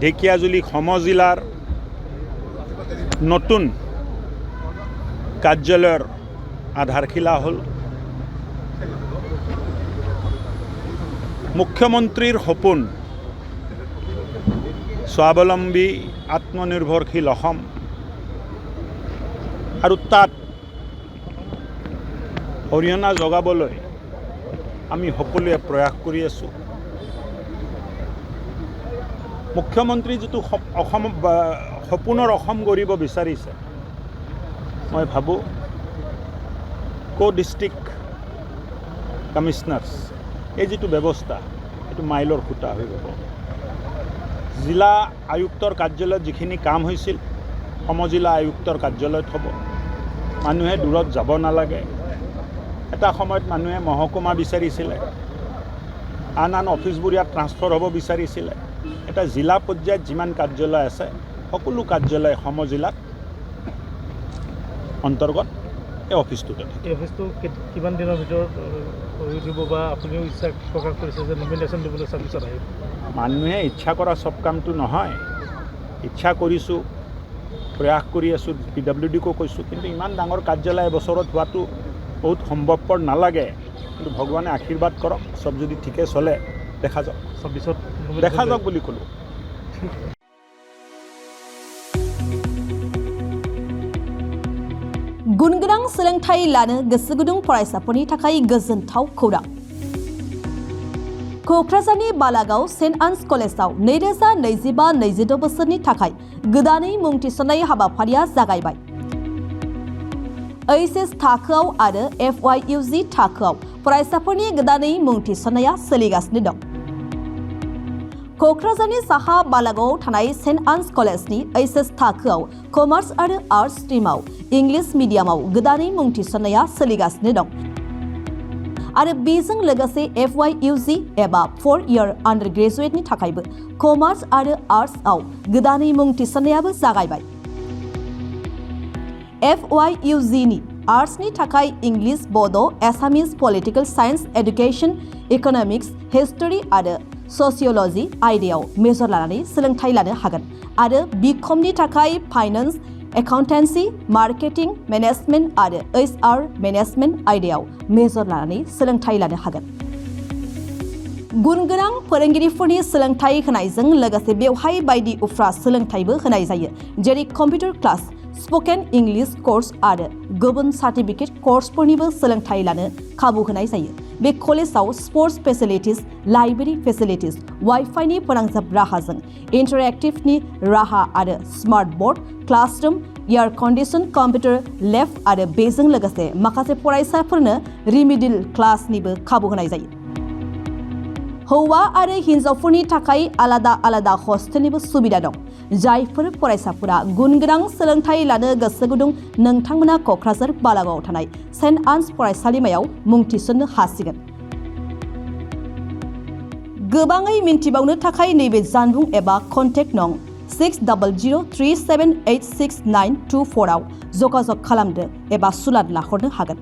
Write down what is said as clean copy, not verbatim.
ঢেকিয়াজুলি সমজিলাৰ নতুন কাৰ্যালয়ৰ আধাৰশিলা হ'ল। মুখ্যমন্ত্ৰীৰ সপোন স্বাৱলম্বী আত্মনিৰ্ভৰশীল অসম আৰু তাত অৰিহণা যোগাবলৈ আমি সকলোৱে প্ৰয়াস কৰি আছোঁ। মুখ্যমন্ত্ৰী যিটো অসম সপোনৰ অসম গঢ়িব বিচাৰিছে, মই ভাবোঁ ডিষ্ট্ৰিক্ট কমিশনাৰ্ছ এই যিটো ব্যৱস্থা এইটো মাইলৰ খুঁটা হৈ যাব। জিলা আয়ুক্তৰ কাৰ্যালয়ত যিখিনি কাম হৈছিল সমজিলা আয়ুক্তৰ কাৰ্যালয়ত হ'ব। মানুহে দূৰত যাব নালাগে। এটা সময়ত মানুহে মহকুমা বিচাৰিছিলে, আন অফিচবোৰ ইয়াত ট্ৰান্সফাৰ হ'ব বিচাৰিছিলে। এটা জিলা পৰ্যায়ত যিমান কাৰ্যালয় আছে সকলো কাৰ্যালয় সমজিলাত অন্তৰ্গত এই অফিচটোতে থাকে। এই অফিচটো কিমান দিনৰ ভিতৰত হৈ দিব বা আপুনিও ইচ্ছা প্ৰকাশ কৰিছে যে নমিনেশ্যন দিবলৈ চাৰ্ভিচত আহিব? মানুহে ইচ্ছা কৰা চব কামটো নহয়। ইচ্ছা কৰিছোঁ, প্ৰয়াস কৰি আছোঁ, PWDকো কৈছোঁ, কিন্তু ইমান ডাঙৰ কাৰ্যালয় বছৰত হোৱাটো বহুত সম্ভৱপৰ নালাগে। কিন্তু ভগৱানে আশীৰ্বাদ কৰক, চব যদি ঠিকে চলে দেখা যাওক, দেখা যাওক বুলি ক'লোঁ। गुनगोनां सोलोंथाइ लानो गोसो गुदुं फरायसाफोरनि थाखाय गोजोनथाव खौरां। क'क्राझारनि बालागाव सेन्ट आन्स कलेजाव 2025-26 बोसोरनि थाखाय गोदानै मुं थिसननाय हाबाफारिया जागायबाय। HS थाखोआव आरो FYUG थाखोआव फरायसाफोरनि गोदानै मुं थिसननाया सोलिगासिनो दं। क'क्राझारनि साहा बालागावआव थानाय सेन्ट आन्स कलेजनि HS थाखोआव कमार्स आरो आर्ट्स स्ट्रीमाव इंलिश मिडियामाव गोदानै मुं थिसननाया सोलिगासिनो दं। आरो बेजों लोगोसे FYUG एबा 4-year आन्डार ग्रेजुएटनि थाखायबो कमार्स आरो आर्ट्सआव गोदानै मुं थिसननायाबो जागायबाय। FYUG नि आर्ट्सनि थाखाय English, Bodo', Assamese, political science, education, economics, history आरो ससियोलॉजी आयदायाव मेजर लानानै सोलोंथाइ लानो हागोन। आरो बिकमनि थाखाय फाइनेन्स, एकाउन्टेन्सि, मार्केटिं, मेनेजमेन्ट आरो HR मेनेजमेन्ट आयदायाव मेजर लानानै सोलोंथाइ लानो हागोन। गुनगोनां फोरोंगिरिफोरनि सोलोंथाइ होनायजों लोगोसे बेवहाय बायदि उफ्रा सोलोंथाइबो होनाय जायो, जेरै computer class, spoken English course आरो गुबुन सार्टिफिकेट कोर्सफोरनिबो सोलोंथाइ लानो खाबु होनाय जायो। बे कलेजाव स्पोर्ट्स फेसिलिटिज, लाइब्रेरी फेसिलिटिज, वाइफाइनि फोनांजाब राहाजों इन्टारेक्टिभनि राहा आरो smart board, classroom, air condition, computer lab आरो बेजों लोगोसे माखासे फरायसाफोरनो रिमिडियल क्लासनिबो खाबु होनाय जायो। हौवा आरो हिन्जावफोरनि थाखाय आलादा आलादा हस्टेलनिबो सुबिदा दं। जायफोर फरायसाफोरा गुनगोनां सोलोंथाइ लानो गोसो गुदुं नोंथांमोना क'क्राझार बालागावआव थानाय सेन्ट आन्स फरायसालिमायाव मुं थिसननो हासिगोन। गोबाङै मिन्थिबावनो थाखाय नैबे जानबुं एबा कन्टेक्ट नं 6003786924 आव जगाजग खालामदो एबा सुलाद लाहरनो हागोन।